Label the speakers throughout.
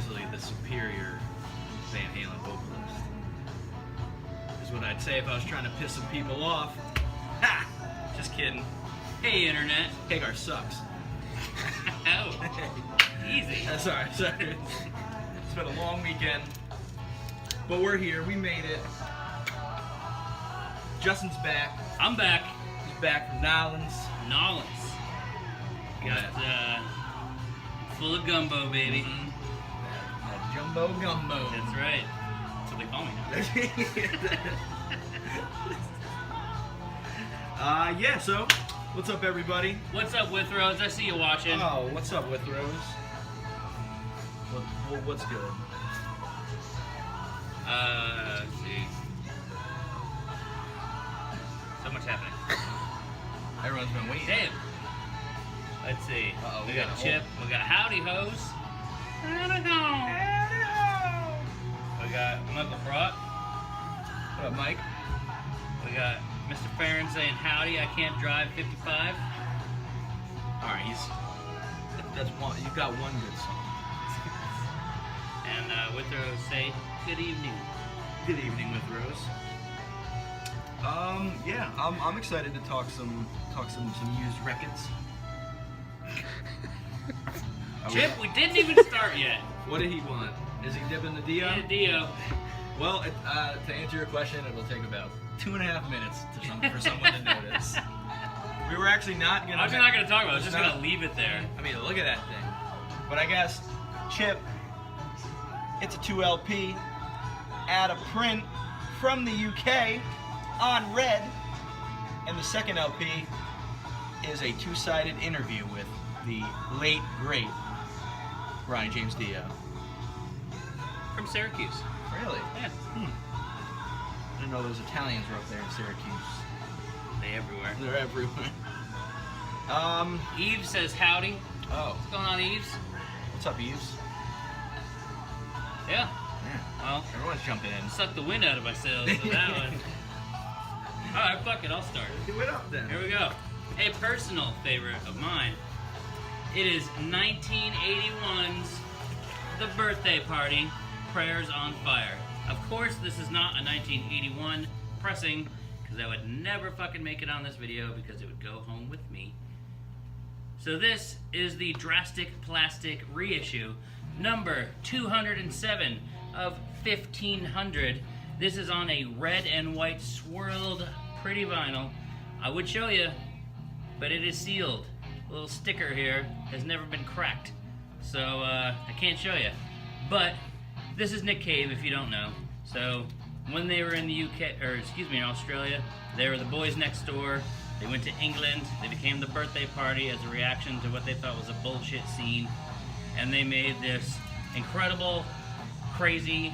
Speaker 1: easily the superior Van Halen vocalist. Is what I'd say if I was trying to piss some people off. Ha! Just kidding.
Speaker 2: Hey, Internet.
Speaker 1: Hagar sucks.
Speaker 2: Oh, easy.
Speaker 1: Sorry. It's been a long weekend. But we're here. We made it. Justin's back.
Speaker 2: I'm back.
Speaker 1: He's back from Nolans.
Speaker 2: Got full of gumbo, baby.
Speaker 1: Mm-hmm. That jumbo gumbo.
Speaker 2: That's right. That's what they call me now.
Speaker 1: Yeah, so, what's up, everybody?
Speaker 2: What's up, Withrows? I see you watching.
Speaker 1: Oh, what's up, Withrows? What's good?
Speaker 2: Let's see. So much happening.
Speaker 1: Everyone's been waiting.
Speaker 2: Damn. Let's see.
Speaker 1: Uh-oh,
Speaker 2: we got Chip. We got Howdy Hoes. Howdy Ho. We got Michael Brock.
Speaker 1: What up, Mike?
Speaker 2: We got Mr. Farron saying howdy. I can't drive 55.
Speaker 1: All right, that's one. You've got one good song.
Speaker 2: And Withrows say good evening.
Speaker 1: Good evening, Withrows. Yeah, I'm excited to talk some used records.
Speaker 2: Chip, we didn't even start yet.
Speaker 1: What did he want? Is he dipping the Dio?
Speaker 2: Yeah, Dio.
Speaker 1: Well, to answer your question, it will take about 2.5 minutes for someone to notice. We were actually not gonna.
Speaker 2: I was not gonna talk about it. I was just gonna leave it there.
Speaker 1: I mean, look at that thing. But I guess, Chip, it's a 2 LP, at a print from the UK, on red, and the second LP is a 2-sided interview with the late, great Ronnie James Dio.
Speaker 2: From Syracuse.
Speaker 1: Really?
Speaker 2: Yeah.
Speaker 1: I didn't know those Italians were up there in Syracuse.
Speaker 2: They everywhere.
Speaker 1: They're everywhere.
Speaker 2: Eve says howdy.
Speaker 1: Oh.
Speaker 2: What's going on, Eves?
Speaker 1: What's up, Eves?
Speaker 2: Yeah.
Speaker 1: Yeah.
Speaker 2: Well,
Speaker 1: Everyone's jumping in.
Speaker 2: sucked the wind out of my sails with that one. Alright, fuck it, I'll start.
Speaker 1: Do it up then.
Speaker 2: Here we go. A personal favorite of mine. It is 1981's The Birthday Party, Prayers on Fire. Of course, this is not a 1981 pressing, because I would never fucking make it on this video because it would go home with me. So this is the Drastic Plastic reissue, number 207 of 1500. This is on a red and white swirled pretty vinyl. I would show you, but it is sealed. A little sticker here has never been cracked, so I can't show you. But this is Nick Cave, if you don't know. So when they were in the UK, or excuse me, in Australia, they were the boys next door. They went to England. They became the Birthday Party as a reaction to what they thought was a bullshit scene, and they made this incredible, crazy,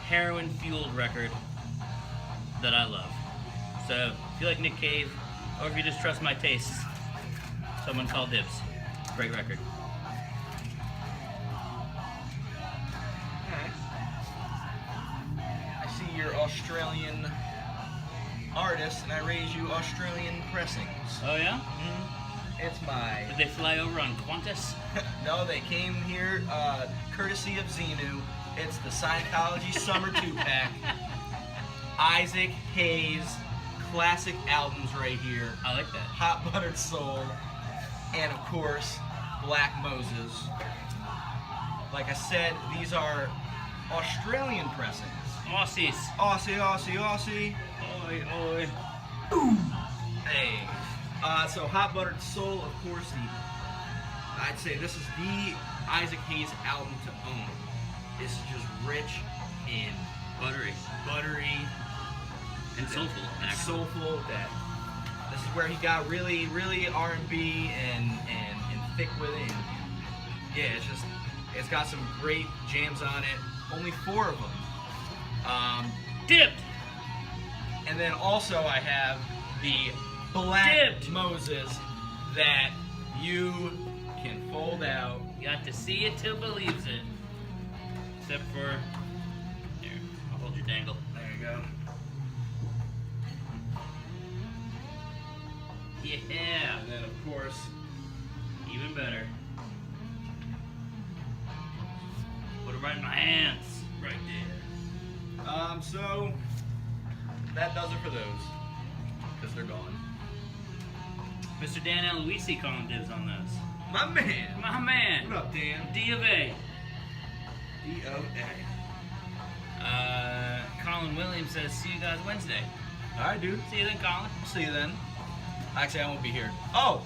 Speaker 2: heroin-fueled record that I love. So if you like Nick Cave, or if you just trust my tastes, someone call dibs. Great record.
Speaker 1: I see you're Australian artist, and I raise you Australian pressings.
Speaker 2: Oh yeah?
Speaker 1: It's my...
Speaker 2: Did they fly over on Qantas?
Speaker 1: No, they came here courtesy of Xenu. It's the Scientology Summer 2-pack. Isaac Hayes classic albums right here.
Speaker 2: I like that.
Speaker 1: Hot Buttered Soul, and of course, Black Moses. Like I said, these are Australian pressings.
Speaker 2: Aussies.
Speaker 1: Aussie, Aussie, Aussie.
Speaker 2: Oi, oi.
Speaker 1: Hey. So Hot Buttered Soul, of course, I'd say this is the Isaac Hayes album to own. This is just rich and
Speaker 2: Buttery. And soulful.
Speaker 1: And soulful. This is where he got really, really R&B and thick with it. And yeah, it's got some great jams on it. Only 4 of them.
Speaker 2: Dipped.
Speaker 1: And then also I have the Black
Speaker 2: Dipped.
Speaker 1: Moses that you can fold out.
Speaker 2: You got to see it till believes it. Except for... Here, I'll hold your dangle.
Speaker 1: There you go.
Speaker 2: Yeah.
Speaker 1: And then of course,
Speaker 2: Even better.
Speaker 1: put
Speaker 2: right in my hands. Right there.
Speaker 1: So that does it for those, because they're gone.
Speaker 2: Mr. Dan Aloisi calling dibs on those.
Speaker 1: My man.
Speaker 2: My man.
Speaker 1: What up, Dan?
Speaker 2: D of A.
Speaker 1: D of A.
Speaker 2: Colin Williams says, see you guys Wednesday.
Speaker 1: All right, dude.
Speaker 2: See you then, Colin.
Speaker 1: See you then. Actually, I won't be here. Oh,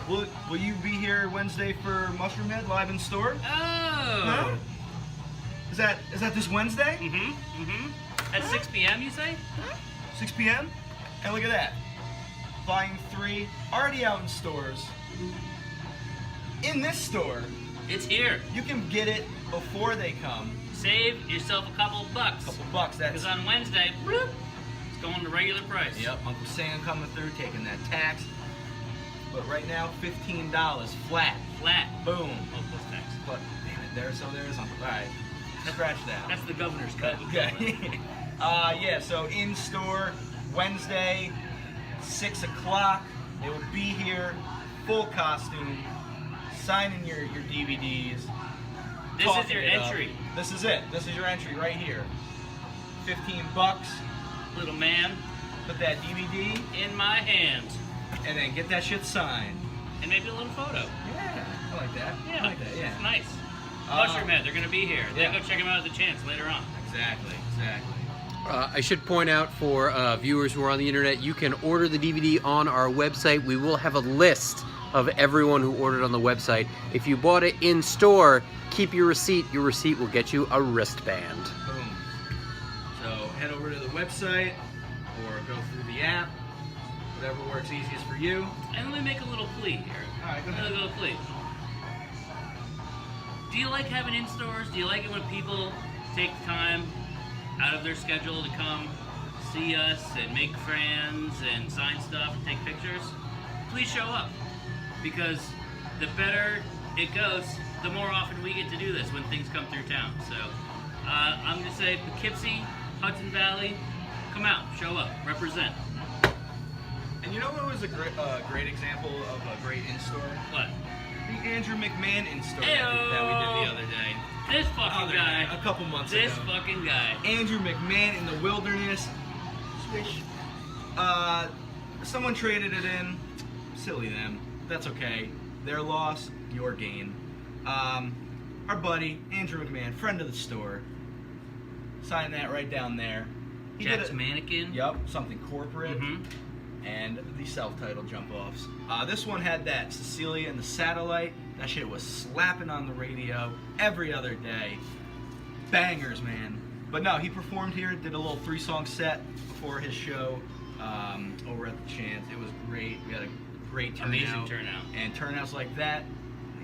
Speaker 1: will you be here Wednesday for Mushroom Head live in store?
Speaker 2: Oh.
Speaker 1: Huh? Is that this Wednesday?
Speaker 2: At 6 p.m. you say?
Speaker 1: 6 p.m. And look at that. Volume 3 already out in stores. In this store,
Speaker 2: It's here.
Speaker 1: you can get it before they come.
Speaker 2: Save yourself a couple bucks.
Speaker 1: Couple bucks. That's
Speaker 2: Because on Wednesday, bloop, it's going to regular price.
Speaker 1: Yep, Uncle Sam coming through, taking that tax. But right now, $15 flat.
Speaker 2: Flat.
Speaker 1: Boom.
Speaker 2: Oh, plus tax.
Speaker 1: But damn it, there is Uncle. All right, scratch that.
Speaker 2: That's the governor's cut.
Speaker 1: Okay. Yeah. So in store Wednesday, 6 o'clock. They will be here, full costume, signing your DVDs.
Speaker 2: This is
Speaker 1: talking
Speaker 2: your
Speaker 1: it up.
Speaker 2: entry.
Speaker 1: This is it. This is your entry right here. $15.
Speaker 2: Little man,
Speaker 1: Put that DVD
Speaker 2: in my hand.
Speaker 1: and then get that shit signed.
Speaker 2: And maybe a little photo.
Speaker 1: Yeah, I like that.
Speaker 2: Yeah,
Speaker 1: I like that. Yeah.
Speaker 2: It's nice. Mushroom Head, they're going to be here. Then
Speaker 1: yeah.
Speaker 2: go check them out at the Chance later on.
Speaker 1: Exactly.
Speaker 3: I should point out for viewers who are on the internet, you can order the DVD on our website. We will have a list of everyone who ordered on the website. If you bought it in store, keep your receipt. Your receipt will get you a wristband.
Speaker 1: Boom. So head over to the website or go through the app, whatever works easiest for you.
Speaker 2: And let me make a little plea here.
Speaker 1: All right, go ahead.
Speaker 2: A little plea. Do you like having in stores? Do you like it when people take time out of their schedule to come see us and make friends and sign stuff and take pictures? Please show up, because the better it goes, the more often we get to do this when things come through town. So I'm going to say Poughkeepsie, Hudson Valley, come out, show up, represent.
Speaker 1: And you know what was a great example of a great in-store?
Speaker 2: What?
Speaker 1: The Andrew McMahon in-store that
Speaker 2: Ayo!
Speaker 1: we did the other day.
Speaker 2: This fucking guy.
Speaker 1: A couple months
Speaker 2: This
Speaker 1: ago.
Speaker 2: fucking guy.
Speaker 1: Andrew McMahon in the wilderness. Swish. Someone traded it in. Silly them. That's okay. Their loss, your gain. Our buddy, Andrew McMahon, friend of the store. Sign that right down there. He
Speaker 2: Jack's
Speaker 1: did it.
Speaker 2: mannequin.
Speaker 1: Yup, something corporate.
Speaker 2: Mm-hmm.
Speaker 1: And the self-titled jump-offs. This one had that Cecilia and the Satellite. That shit was slapping on the radio every other day. Bangers, man. But no, he performed here, did a little 3-song set before his show over at the Chance. It was great. We had a great turnout.
Speaker 2: Amazing turnout.
Speaker 1: And turnouts like that,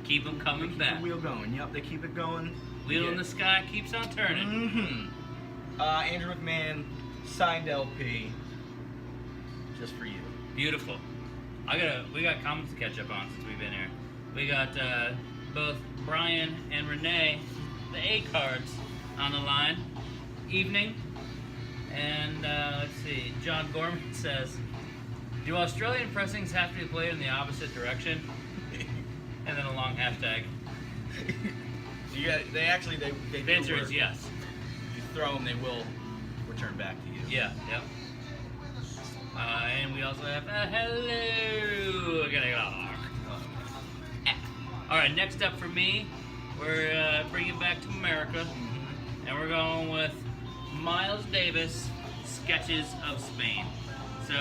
Speaker 2: Keep them coming
Speaker 1: keep
Speaker 2: back.
Speaker 1: the wheel going. Yep, they keep it going.
Speaker 2: Wheel in
Speaker 1: Yeah.
Speaker 2: the sky keeps on turning.
Speaker 1: Mm-hmm. Andrew McMahon, signed LP, just for you.
Speaker 2: Beautiful. We got comments to catch up on since we've been here. We got both Brian and Renee, the A cards, on the line. Evening. And let's see. John Gorman says, "Do Australian pressings have to be played in the opposite direction?" And then a long hashtag.
Speaker 1: They
Speaker 2: The answer
Speaker 1: do
Speaker 2: is
Speaker 1: work.
Speaker 2: yes.
Speaker 1: If you throw them, they will return back to you.
Speaker 2: Yeah. Yep. And we also have hello. All right. Next up for me, we're bringing back to America, and we're going with Miles Davis, Sketches of Spain. So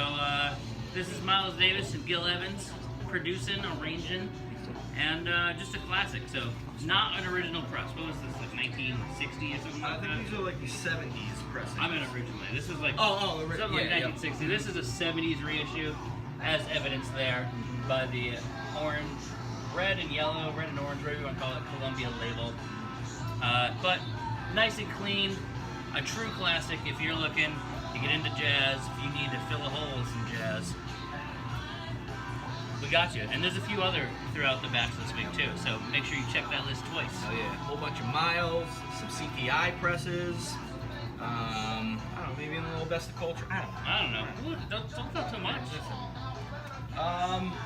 Speaker 2: this is Miles Davis and Gil Evans producing, arranging, and just a classic. So not an original press. What was this, like 1960 or something
Speaker 1: I
Speaker 2: like that?
Speaker 1: think these are like the 70s pressings.
Speaker 2: I meant originally. This is like
Speaker 1: the
Speaker 2: something like 1960. This is a 70s reissue, as evidenced there by the orange, red and yellow, red and orange, whatever you want to call it, Columbia label. But nice and clean, a true classic if you're looking to get into jazz, if you need to fill a hole with some jazz. We got you. And there's a few other throughout the batch this week too, so make sure you check that list twice.
Speaker 1: Oh yeah, a whole bunch of Miles, some CPI presses. I don't know, maybe a little best of culture. I don't know.
Speaker 2: I don't know. Ooh, don't talk too much.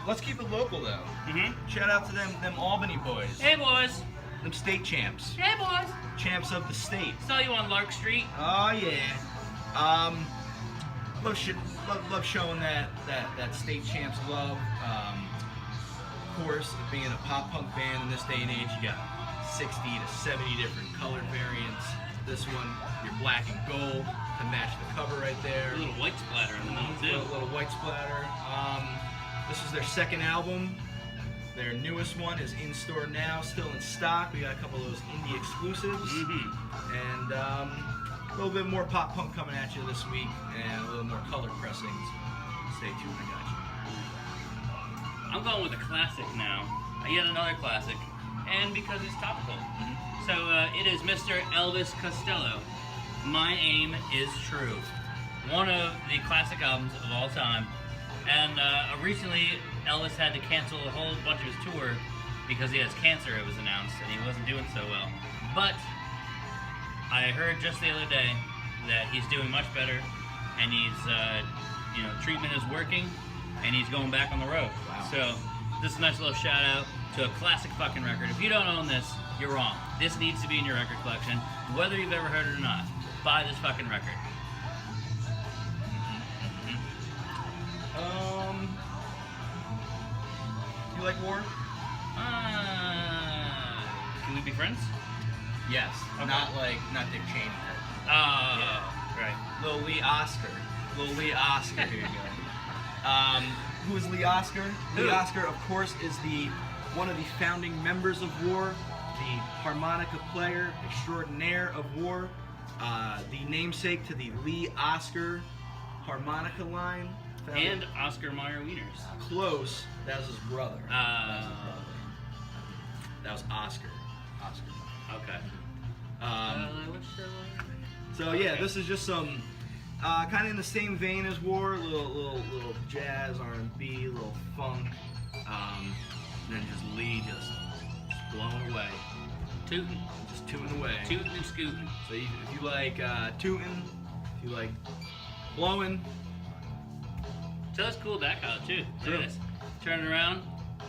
Speaker 1: Let's keep it local though.
Speaker 2: Mm-hmm.
Speaker 1: Shout out to them Albany boys.
Speaker 2: Hey boys.
Speaker 1: them state champs.
Speaker 2: Hey, boys.
Speaker 1: Champs of the state.
Speaker 2: Saw you on Lark Street.
Speaker 1: Oh yeah. Love showing that state champs love. Of course, being a pop punk band in this day and age, you got 60 to 70 different color variants. This one, your black and gold to match the cover right there.
Speaker 2: A little white splatter in the middle too.
Speaker 1: A little white splatter. This is their second album. Their newest one is in store now, still in stock. We got a couple of those indie exclusives. And a little bit more pop punk coming at you this week, and a little more color pressings. Stay tuned, I got you.
Speaker 2: I'm going with a classic now. Yet another classic. And because it's topical. So it is Mr. Elvis Costello. My Aim Is True. One of the classic albums of all time. And recently, Elvis had to cancel a whole bunch of his tour because he has cancer, it was announced, and he wasn't doing so well. But I heard just the other day that he's doing much better, and he's, treatment is working, and he's going back on the road.
Speaker 1: Wow.
Speaker 2: So this is a nice little shout out to a classic fucking record. If you don't own this, you're wrong. This needs to be in your record collection, whether you've ever heard it or not. Buy this fucking record.
Speaker 1: You like War?
Speaker 2: Can we be friends?
Speaker 1: Yes.
Speaker 2: Okay.
Speaker 1: Not Dick Cheney.
Speaker 2: Right.
Speaker 1: Little Lee Oscar. Here you go. Who is Lee Oscar?
Speaker 2: Who?
Speaker 1: Lee Oscar, of course, is one of the founding members of War, the harmonica player extraordinaire of War, the namesake to the Lee Oscar harmonica line.
Speaker 2: And Oscar Mayer Wieners.
Speaker 1: Close. That was his brother. That was Oscar.
Speaker 2: Okay.
Speaker 1: So yeah, this is just some kind of in the same vein as War, little jazz, R&B, little funk, and then just Lee just blowing away, just tooting away,
Speaker 2: Tooting and scooting.
Speaker 1: So if you like tooting, if you like blowing.
Speaker 2: So let's cool that out too. Look
Speaker 1: True.
Speaker 2: at this. Turn it around.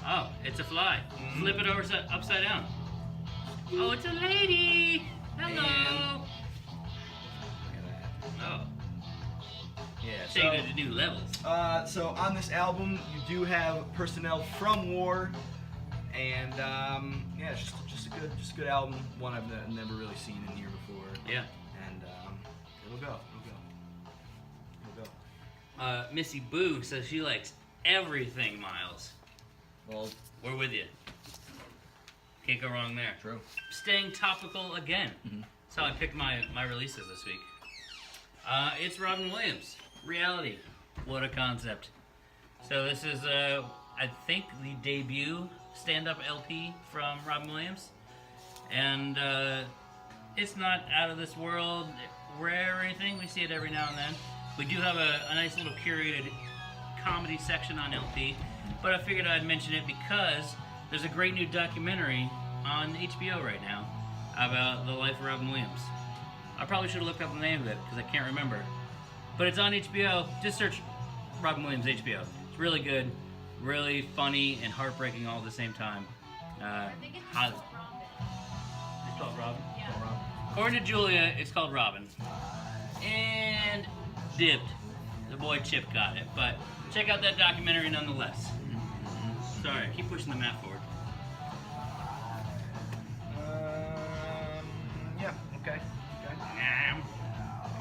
Speaker 2: Oh, it's a fly. Flip it over upside down. Oh, it's a lady. Hello. Oh,
Speaker 1: Yeah.
Speaker 2: taking it to new levels.
Speaker 1: So on this album, you do have personnel from War, and yeah, it's just a good album. One I've never really seen in here before.
Speaker 2: Yeah.
Speaker 1: And it'll go.
Speaker 2: Missy Boo says she likes everything, Miles.
Speaker 1: Well,
Speaker 2: We're with you. Can't go wrong there.
Speaker 1: true.
Speaker 2: Staying topical again. So I picked my releases this week. It's Robin Williams. Reality. What a concept. So this is, I think, the debut stand-up LP from Robin Williams. And it's not out of this world rare or anything. We see it every now and then. We do have a nice little curated comedy section on LP. But I figured I'd mention it because there's a great new documentary on HBO right now about the life of Robin Williams. I probably should have looked up the name of it because I can't remember. But it's on HBO. Just search Robin Williams HBO. It's really good, really funny, and heartbreaking all at the same time.
Speaker 4: I think it's
Speaker 2: Hot-
Speaker 4: called Robin.
Speaker 2: It's called Robin?
Speaker 4: Yeah.
Speaker 2: According to Julia, it's called Robin. And dipped. The boy Chip got it. But check out that documentary nonetheless. Sorry, keep pushing the map forward.
Speaker 1: Yeah. Okay.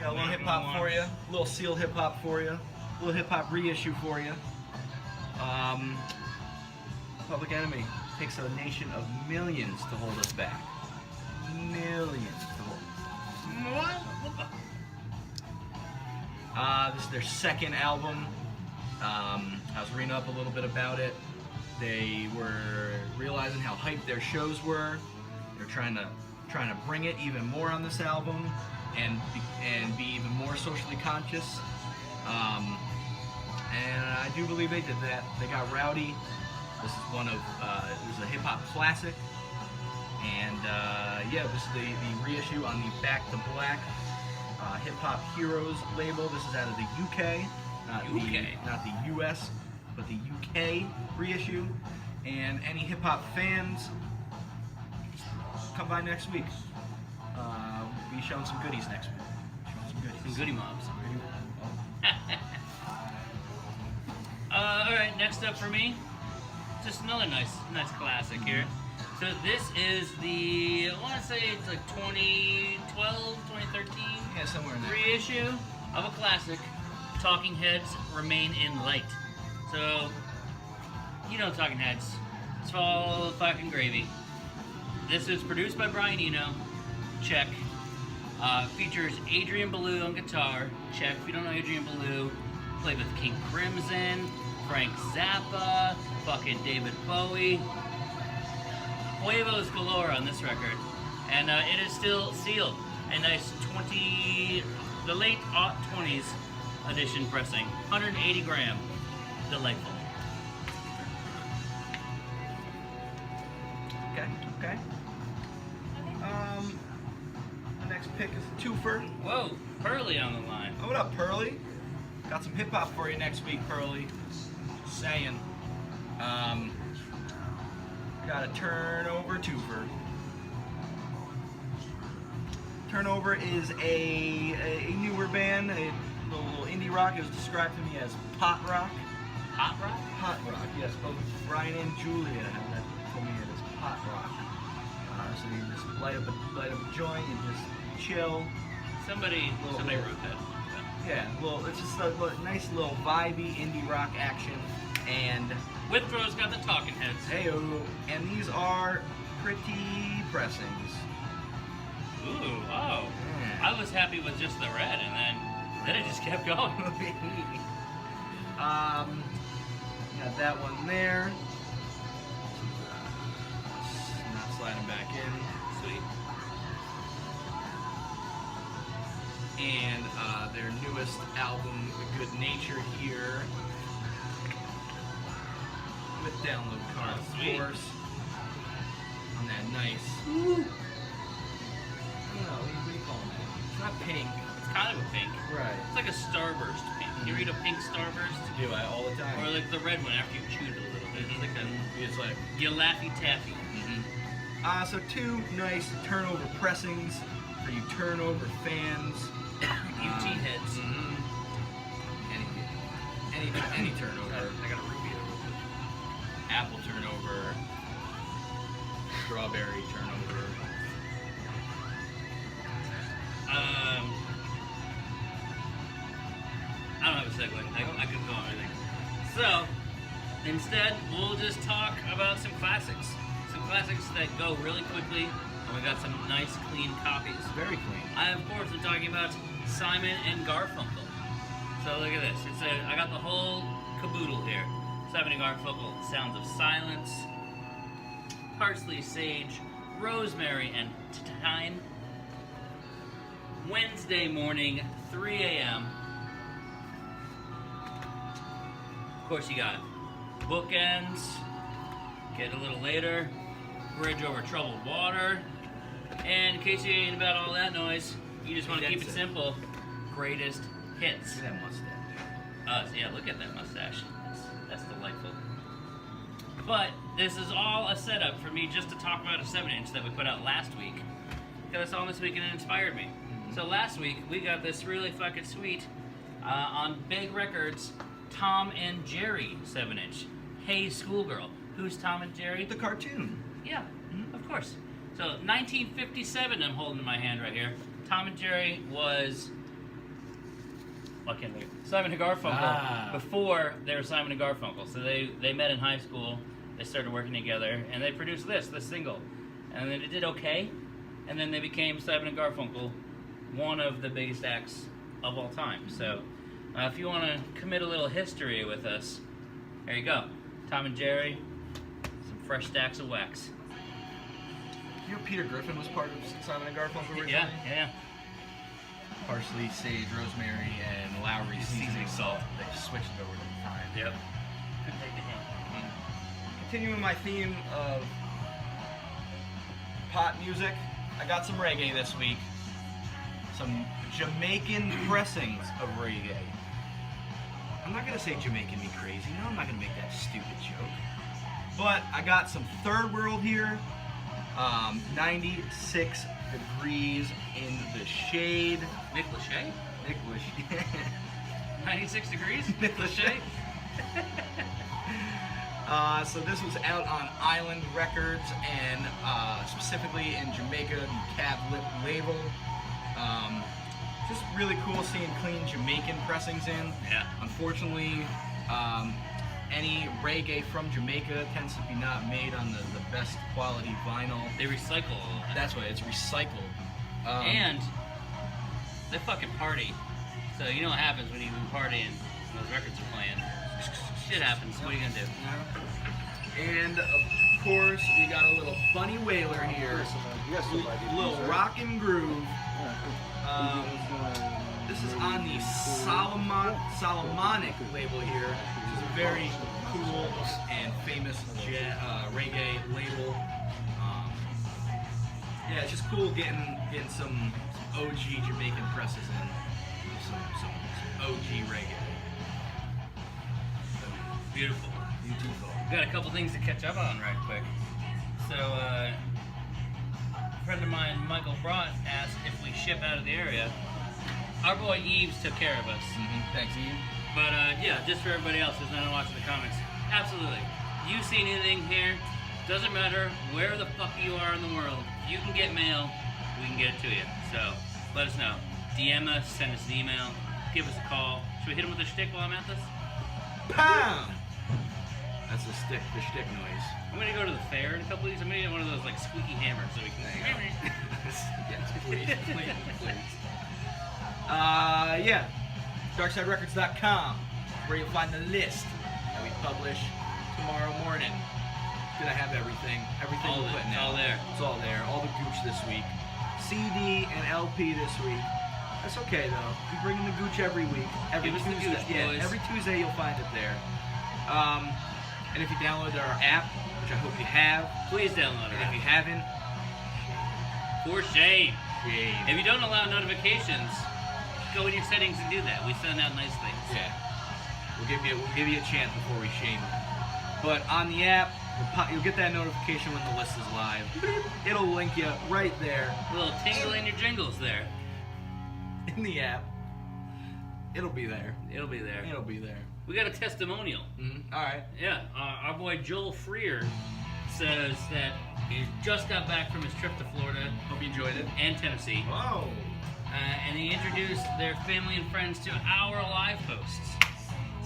Speaker 1: Got a little hip hop for you. A little Seal hip hop for you. A little hip hop reissue for you. Public Enemy takes a nation of millions to hold us back. Millions to hold us back. This is their second album. I was reading up a little bit about it. They were realizing how hyped their shows were. They're trying to bring it even more on this album and be even more socially conscious. And I do believe they did that. They got rowdy. This is this is a hip hop classic. And yeah, this is the reissue on the Back to Black Hip Hop Heroes label. This is out of the UK, not the US, but the UK reissue. And any hip hop fans, come by next week. We'll be showing some goodies next week. Showing some goodies.
Speaker 2: Some goodie mobs.
Speaker 1: Oh.
Speaker 2: Alright, next up for me, just another nice classic here. So this is the, I want to say it's like 2012, 2013
Speaker 1: Yeah, somewhere in there.
Speaker 2: reissue of a classic, Talking Heads Remain in Light. So, you know Talking Heads, it's all fucking gravy. This is produced by Brian Eno, check. Features Adrian Belew on guitar, check. If you don't know Adrian Belew, played with King Crimson, Frank Zappa, fucking David Bowie. Huevos galore on this record. And it is still sealed. A nice the late 20s edition pressing. 180 gram. Delightful.
Speaker 1: Okay. The next pick is a twofer.
Speaker 2: Whoa, Pearly on the line.
Speaker 1: Oh, what up, Pearly? Got some hip hop for you next week, Pearly. Just saying. Got a turnover twofer. Turnover is a newer band, a little indie rock. It was described to me as pot rock.
Speaker 2: Hot rock?
Speaker 1: Hot rock, yes. Both Brian and Julia that told me it is pot rock. So you just light up a joint and just chill.
Speaker 2: Somebody wrote that.
Speaker 1: Yeah, well, it's just a nice little vibey indie rock action, and
Speaker 2: Withrow's got the Talking Heads.
Speaker 1: heyo, and these are pretty pressings.
Speaker 2: Ooh, oh.
Speaker 1: Yeah.
Speaker 2: I was happy with just the red, and then it just kept going.
Speaker 1: Got that one there. Not sliding back in.
Speaker 2: Sweet.
Speaker 1: And their newest album, The Good Nature, here. With download card, of
Speaker 2: Sweet.
Speaker 1: course. On that nice. I don't know, what do you call it? It's not pink.
Speaker 2: It's kind of a pink.
Speaker 1: Right.
Speaker 2: It's like a starburst pink. You read a pink starburst?
Speaker 1: Do I all the time?
Speaker 2: Or like the red one after you chewed it a little bit. It's like a
Speaker 1: It's like.
Speaker 2: you laffy taffy.
Speaker 1: So two nice turnover pressings for you turnover fans.
Speaker 2: UT heads.
Speaker 1: Any turnover.
Speaker 2: I got a ruby over
Speaker 1: Apple turnover. Strawberry turnover.
Speaker 2: I don't have a segue. I could go on anything. So, instead, we'll just talk about some classics. Some classics that go really quickly, and we got some nice, clean copies.
Speaker 1: Very clean.
Speaker 2: I, of course, am talking about Simon and Garfunkel. So look at this. I got the whole caboodle here. Simon and Garfunkel, Sounds of Silence, Parsley, Sage, Rosemary, and Thyme. Wednesday morning, 3 a.m. Of course, you got Bookends, Get a Little Later, Bridge Over Troubled Water, and in case you ain't about all that noise, you just want to keep it simple, Greatest Hits.
Speaker 1: Look at that mustache.
Speaker 2: Yeah, look at that mustache. That's delightful. But this is all a setup for me just to talk about a 7-inch that we put out last week. Because I saw this week and it inspired me. So last week, we got this really fucking sweet, on Big Records, Tom and Jerry 7-inch. Hey Schoolgirl. Who's Tom and Jerry?
Speaker 1: The cartoon.
Speaker 2: Yeah, of course. So 1957 I'm holding in my hand right here. Tom and Jerry was... I can't think. Simon and Garfunkel before they were Simon and Garfunkel. So they met in high school, they started working together, and they produced this single. And then it did okay, and then they became Simon and Garfunkel, one of the biggest acts of all time. So if you want to commit a little history with us, there you go. Tom and Jerry, some fresh stacks of wax.
Speaker 1: You know Peter Griffin was part of Simon and Garfunkel originally?
Speaker 2: Yeah.
Speaker 1: Parsley, sage, rosemary, and Lowry seasoning salt. They just switched it over to the time.
Speaker 2: Yep.
Speaker 1: Continuing my theme of pot music, I got some reggae this week. Some Jamaican pressings of reggae. I'm not gonna say Jamaican me crazy. No, I'm not gonna make that stupid joke. But I got some Third World here. 96 degrees in the shade.
Speaker 2: Nick Lachey?
Speaker 1: Nick Lachey.
Speaker 2: 96 degrees?
Speaker 1: Nick
Speaker 2: Lachey?
Speaker 1: So this was out on Island Records and specifically in Jamaica, the Cab Lip label. Just really cool seeing clean Jamaican pressings in.
Speaker 2: Yeah.
Speaker 1: Unfortunately, any reggae from Jamaica tends to be not made on the best quality vinyl.
Speaker 2: They recycle all that.
Speaker 1: That's why it's recycled.
Speaker 2: And they fucking party. So you know what happens when you've been partying and those records are playing. Shit happens. What are you gonna do?
Speaker 1: And of course, we got a little Bunny Wailer here. Little rock and groove. This is on the Solomonic label here, which is a very cool and famous reggae label. Yeah, it's just cool getting some OG Jamaican presses in, some OG reggae.
Speaker 2: Beautiful.
Speaker 1: Beautiful.
Speaker 2: Got a couple things to catch up on right quick. So, a friend of mine, Michael Brott, asked if we ship out of the area. Our boy Eves took care of us.
Speaker 1: Thanks, Ian.
Speaker 2: But yeah, just for everybody else who's not watching the comics, absolutely. You seen anything here? Doesn't matter where the fuck you are in the world. If you can get mail, we can get it to you. So let us know. DM us, send us an email, give us a call. Should we hit him with a shtick while I'm at this?
Speaker 1: Pow! That's the shtick noise.
Speaker 2: I'm gonna go to the fair in a couple of weeks. I'm gonna get one of those like squeaky hammers so we can.
Speaker 1: Yes, please. Yeah. DarksideRecords.com, where you'll find the list that we publish tomorrow morning. It's gonna have everything
Speaker 2: All
Speaker 1: we're
Speaker 2: of it,
Speaker 1: putting
Speaker 2: it's
Speaker 1: out.
Speaker 2: all there.
Speaker 1: It's all there. All the gooch this week. CD and LP this week. That's okay though. We bring in the gooch every week. Every
Speaker 2: Give us the
Speaker 1: Tuesday.
Speaker 2: gooch, boys.
Speaker 1: Every Tuesday you'll find it there. And if you download our app, which I hope you have,
Speaker 2: Please download
Speaker 1: and
Speaker 2: it.
Speaker 1: if you haven't,
Speaker 2: For shame.
Speaker 1: shame.
Speaker 2: If you don't allow notifications, go in your settings and do that. We send out nice things.
Speaker 1: Yeah. We'll give you a chance before we shame you. But on the app, you'll get that notification when the list is live. It'll link you right there
Speaker 2: A little tingle in your jingles there.
Speaker 1: in the app. It'll be there.
Speaker 2: It'll be there.
Speaker 1: It'll be there.
Speaker 2: We got a testimonial.
Speaker 1: All right.
Speaker 2: Yeah, our boy Joel Freer says that he just got back from his trip to Florida
Speaker 1: Hope you enjoyed it.
Speaker 2: and Tennessee,
Speaker 1: Whoa.
Speaker 2: and he introduced their family and friends to our live posts.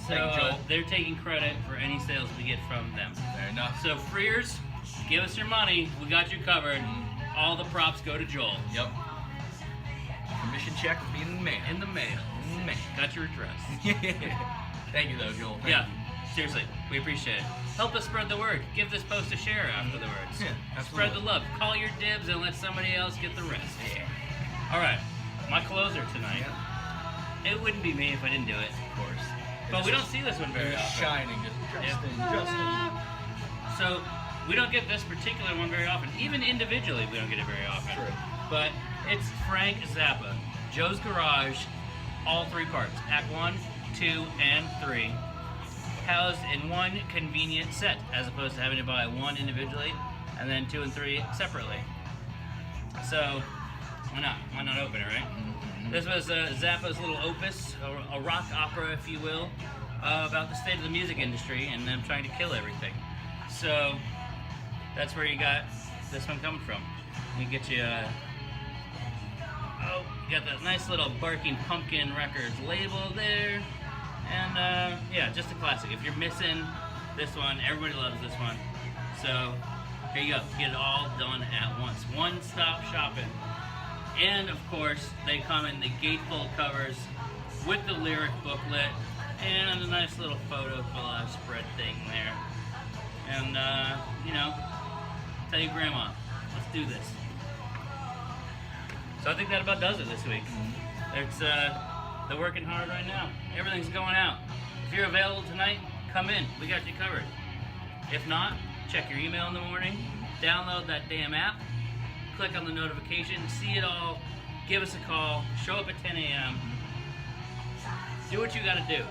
Speaker 2: So
Speaker 1: Thank you, Joel.
Speaker 2: they're taking credit for any sales we get from them.
Speaker 1: Fair enough.
Speaker 2: So Freers, give us your money. We got you covered. All the props go to Joel.
Speaker 1: Yep. Commission check will be in the mail.
Speaker 2: In the mail.
Speaker 1: In the mail.
Speaker 2: Got your address.
Speaker 1: Thank you though, Joel. Thank
Speaker 2: Yeah,
Speaker 1: you.
Speaker 2: seriously, we appreciate it. Help us spread the word. Give this post a share afterwards.
Speaker 1: Yeah,
Speaker 2: Spread
Speaker 1: absolutely.
Speaker 2: the love. Call your dibs and let somebody else get the rest. Yeah. All right, my closer tonight. It wouldn't be me if I didn't do it, of course. But we don't see this one very
Speaker 1: It's
Speaker 2: often.
Speaker 1: shining. Just in.
Speaker 2: So we don't get this particular one very often. Even individually, we don't get it very often.
Speaker 1: True.
Speaker 2: But it's Frank Zappa, Joe's Garage, all three parts, Act 1, 2, and 3, housed in one convenient set, as opposed to having to buy one individually and then 2 and 3 separately. So why not? Why not open it, right? This was Zappa's little opus, a rock opera, if you will, about the state of the music industry and them trying to kill everything. So that's where you got this one coming from. We get you. You got that nice little Barking Pumpkin Records label there, and yeah, just a classic. If you're missing this one, everybody loves this one. So here you go. Get it all done at once. One-stop shopping. And of course, they come in the gatefold covers with the lyric booklet and a nice little photo collage spread thing there. And, you know, tell your grandma, let's do this. So I think that about does it this week. It's, they're working hard right now. Everything's going out. If you're available tonight, come in. We got you covered. If not, check your email in the morning, download that damn app, click on the notification, see it all, give us a call, show up at 10 a.m. Do what you gotta do.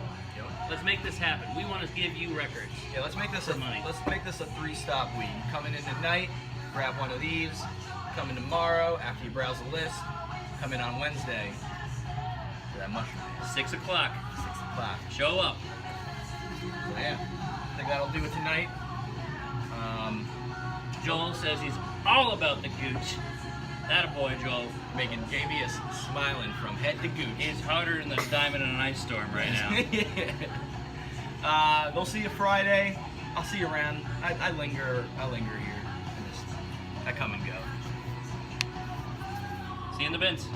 Speaker 2: Let's make this happen. We want to give you records.
Speaker 1: Yeah, let's make this
Speaker 2: For money.
Speaker 1: Let's make this a 3-stop week. Coming in tonight, grab one of these. Come in tomorrow after you browse the list. Come in on Wednesday for that mushroom dance.
Speaker 2: 6 o'clock.
Speaker 1: 6 o'clock.
Speaker 2: Show up.
Speaker 1: So yeah, I think that'll do it tonight.
Speaker 2: Joel says he's all about the gooch. Attaboy, Joel.
Speaker 1: Making JB is smiling from head to gooch.
Speaker 2: He's harder than the diamond in an ice storm right now.
Speaker 1: Yeah. We'll see you Friday. I'll see you around. I linger here. I come and go.
Speaker 2: See you in the bins.